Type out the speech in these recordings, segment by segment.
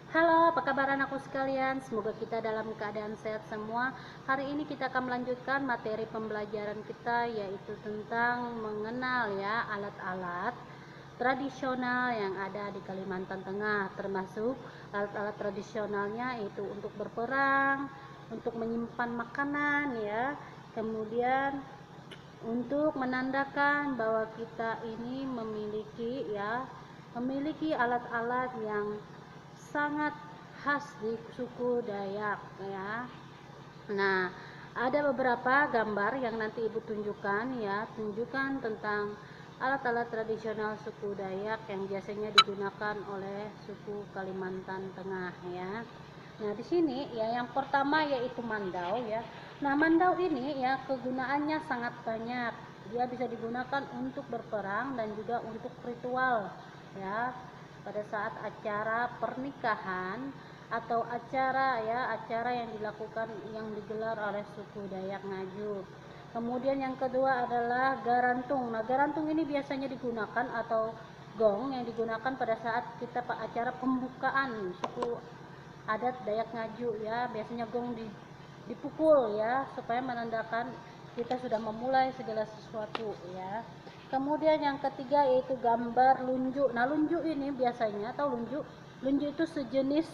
Halo, apa kabar anakku sekalian? Semoga kita dalam keadaan sehat semua. Hari ini kita akan melanjutkan materi pembelajaran kita, yaitu tentang mengenal ya alat-alat tradisional yang ada di Kalimantan Tengah, termasuk alat-alat tradisionalnya itu untuk berperang, untuk menyimpan makanan ya. Kemudian untuk menandakan bahwa kita ini memiliki alat-alat yang sangat khas di suku Dayak ya. Nah, ada beberapa gambar yang nanti Ibu tunjukkan tentang alat-alat tradisional suku Dayak yang biasanya digunakan oleh suku Kalimantan Tengah ya. Nah, di sini ya yang pertama yaitu mandau ya. Nah, mandau ini ya kegunaannya sangat banyak. Dia bisa digunakan untuk berperang dan juga untuk ritual ya. Pada saat acara pernikahan atau acara yang digelar oleh suku Dayak Ngaju. Kemudian yang kedua adalah garantung. Nah, garantung ini biasanya digunakan atau gong yang digunakan pada saat kita acara pembukaan suku adat Dayak Ngaju ya. Biasanya gong dipukul ya supaya menandakan kita sudah memulai segala sesuatu ya. Kemudian yang ketiga yaitu gambar lunjuk. Nah, lunjuk ini biasanya lunjuk itu sejenis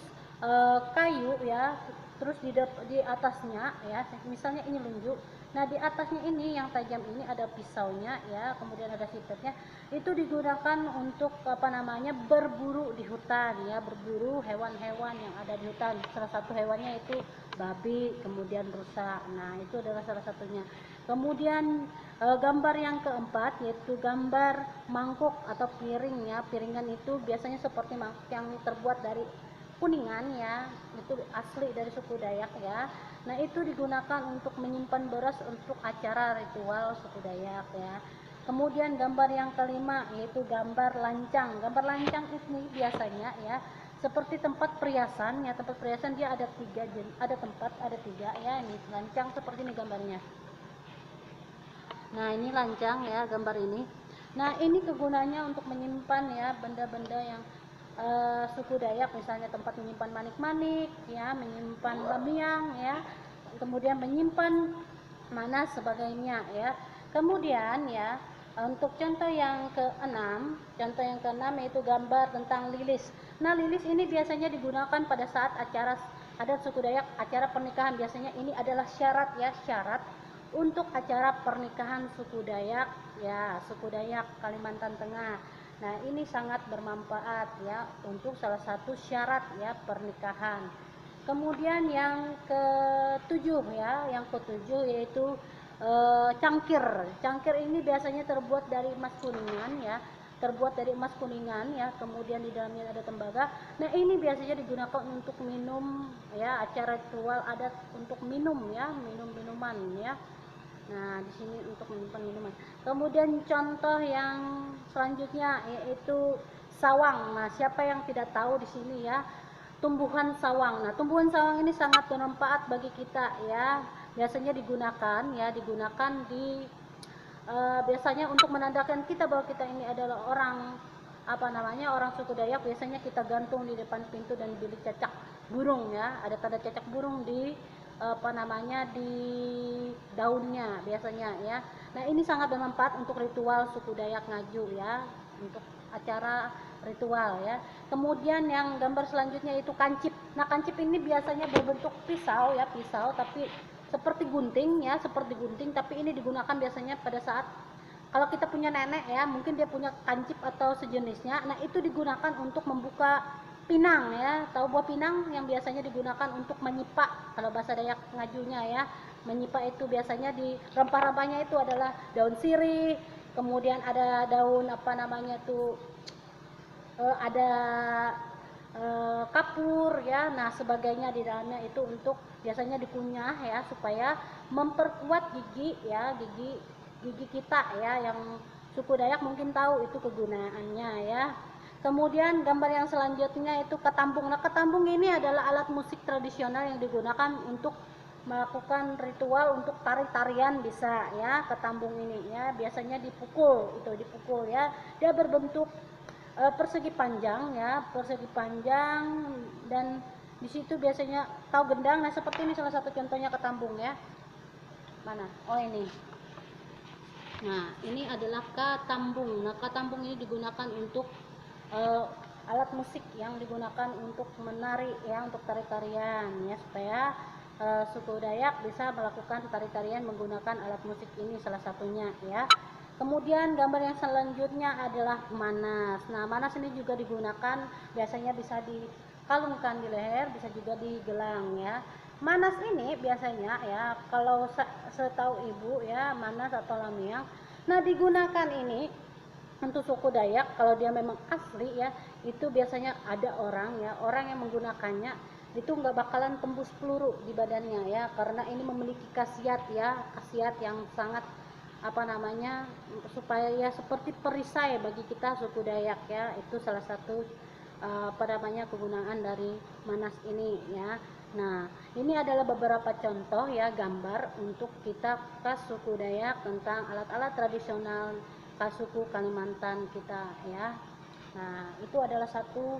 kayu ya, terus di atasnya ya, misalnya ini lunjuk. Nah, di atasnya ini yang tajam ini ada pisaunya ya, kemudian ada sipetnya. Itu digunakan untuk berburu di hutan ya, berburu hewan-hewan yang ada di hutan. Salah satu hewannya itu babi, kemudian rusa. Nah, itu adalah salah satunya. Kemudian gambar yang keempat yaitu gambar mangkuk atau piring ya. Piringan itu biasanya seperti mangkuk yang terbuat dari kuningan ya, itu asli dari suku Dayak ya. Nah, itu digunakan untuk menyimpan beras untuk acara ritual suku Dayak ya. Kemudian gambar yang kelima yaitu gambar lancang. Gambar lancang ini biasanya ya seperti tempat perhiasan ya, tempat perhiasan dia ada ada tiga ya. Ini lancang seperti ini gambarnya. Nah, ini lancang ya gambar ini. Nah, ini kegunaannya untuk menyimpan ya benda-benda yang suku Dayak, misalnya tempat menyimpan manik-manik ya, menyimpan lamiang ya, kemudian menyimpan mana sebagainya ya. Kemudian ya untuk contoh yang keenam yaitu gambar tentang lilis. Nah, lilis ini biasanya digunakan pada saat acara adat suku Dayak, acara pernikahan. Biasanya ini adalah syarat untuk acara pernikahan suku Dayak ya, suku Dayak Kalimantan Tengah. Nah, ini sangat bermanfaat ya untuk salah satu syarat ya pernikahan. Kemudian yang ketujuh yaitu cangkir. Cangkir ini biasanya terbuat dari emas kuningan ya, kemudian di dalamnya ada tembaga. Nah, ini biasanya digunakan untuk minum ya, acara ritual adat untuk minum ya, minum minuman ya. Nah, di sini untuk menyimpan minuman. Kemudian contoh yang selanjutnya yaitu sawang. Nah, siapa yang tidak tahu di sini ya, tumbuhan sawang. Nah, tumbuhan sawang ini sangat bermanfaat bagi kita ya. Biasanya digunakan biasanya untuk menandakan kita bahwa kita ini adalah orang suku Dayak. Biasanya kita gantung di depan pintu dan bilik cacak burung ya. Ada tanda cacak burung di di daunnya biasanya ya. Nah, ini sangat bermanfaat untuk ritual suku Dayak Ngaju ya, untuk acara ritual ya. Kemudian yang gambar selanjutnya itu kancip. Nah, kancip ini biasanya berbentuk pisau ya, tapi seperti gunting tapi ini digunakan biasanya pada saat kalau kita punya nenek ya, mungkin dia punya kancip atau sejenisnya. Nah, itu digunakan untuk membuka pinang ya. Tahu buah pinang yang biasanya digunakan untuk menyipak, kalau bahasa Dayak Ngajunya ya. Menyipak itu biasanya di rempah-rempahnya itu adalah daun sirih, kemudian ada daun ada kapur ya. Nah, sebagainya di dalamnya itu untuk biasanya dikunyah ya supaya memperkuat gigi kita ya, yang suku Dayak mungkin tahu itu kegunaannya ya. Kemudian gambar yang selanjutnya itu ketambung. Nah, ketambung ini adalah alat musik tradisional yang digunakan untuk melakukan ritual untuk tarian bisa ya. Ketambung ini ya biasanya dipukul ya. Dia berbentuk persegi panjang ya, persegi panjang, dan di situ biasanya tahu gendang. Nah seperti ini salah satu contohnya ketambung ya. Mana? Oh ini. Nah ini adalah katambung. Nah katambung ini digunakan untuk alat musik yang digunakan untuk menari ya, untuk tari-tarian ya, supaya suku Dayak bisa melakukan tari-tarian menggunakan alat musik ini salah satunya ya. Kemudian gambar yang selanjutnya adalah manas. Nah manas ini juga digunakan, biasanya bisa dikalungkan di leher, bisa juga digelang ya. Manas ini biasanya ya, kalau setahu ibu ya, manas atau lamiang, nah digunakan ini untuk suku Dayak, kalau dia memang asli ya, itu biasanya ada orang ya, orang yang menggunakannya itu nggak bakalan tembus peluru di badannya ya, karena ini memiliki khasiat ya, khasiat yang sangat apa namanya, supaya ya seperti perisai bagi kita suku Dayak ya. Itu salah satu apa namanya, kegunaan dari manas ini ya. Nah ini adalah beberapa contoh ya, gambar untuk kita khas suku Dayak tentang alat-alat tradisional khas suku Kalimantan kita ya. Nah itu adalah satu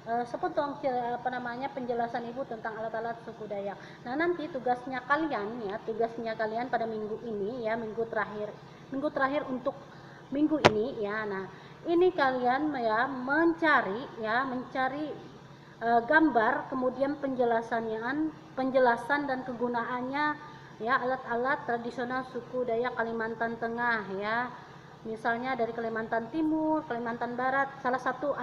sepotong apa namanya, penjelasan ibu tentang alat-alat suku Dayak. Nah nanti tugasnya kalian ya, tugasnya kalian pada minggu ini ya, minggu terakhir untuk minggu ini ya. Nah ini kalian ya mencari gambar, kemudian penjelasan dan kegunaannya ya, alat-alat tradisional suku Dayak Kalimantan Tengah ya. Misalnya dari Kalimantan Timur, Kalimantan Barat, salah satu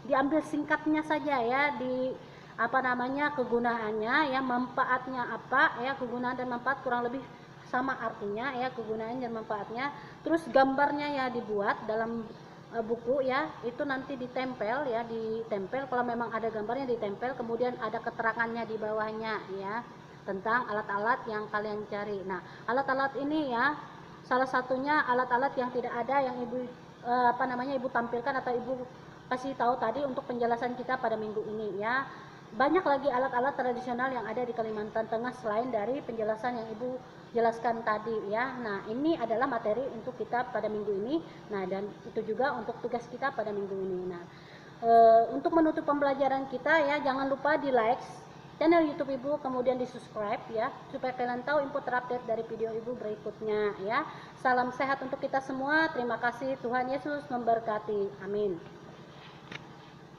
diambil singkatnya saja ya, di apa namanya, kegunaannya ya, manfaatnya apa ya, kegunaan dan manfaat kurang lebih sama artinya ya, kegunaan dan manfaatnya. Terus gambarnya ya dibuat dalam buku ya, itu nanti ditempel ya, ditempel kalau memang ada gambarnya ditempel, kemudian ada keterangannya di bawahnya ya, tentang alat-alat yang kalian cari. Nah alat-alat ini ya, salah satunya alat-alat yang tidak ada yang ibu apa namanya, ibu tampilkan atau ibu kasih tahu tadi untuk penjelasan kita pada minggu ini ya. Banyak lagi alat-alat tradisional yang ada di Kalimantan Tengah selain dari penjelasan yang ibu jelaskan tadi ya. Nah ini adalah materi untuk kita pada minggu ini. Nah dan itu juga untuk tugas kita pada minggu ini. Nah untuk menutup pembelajaran kita ya, jangan lupa di like channel YouTube ibu, kemudian di subscribe ya, supaya kalian tahu info terupdate dari video ibu berikutnya ya. Salam sehat untuk kita semua. Terima kasih, Tuhan Yesus memberkati. Amin.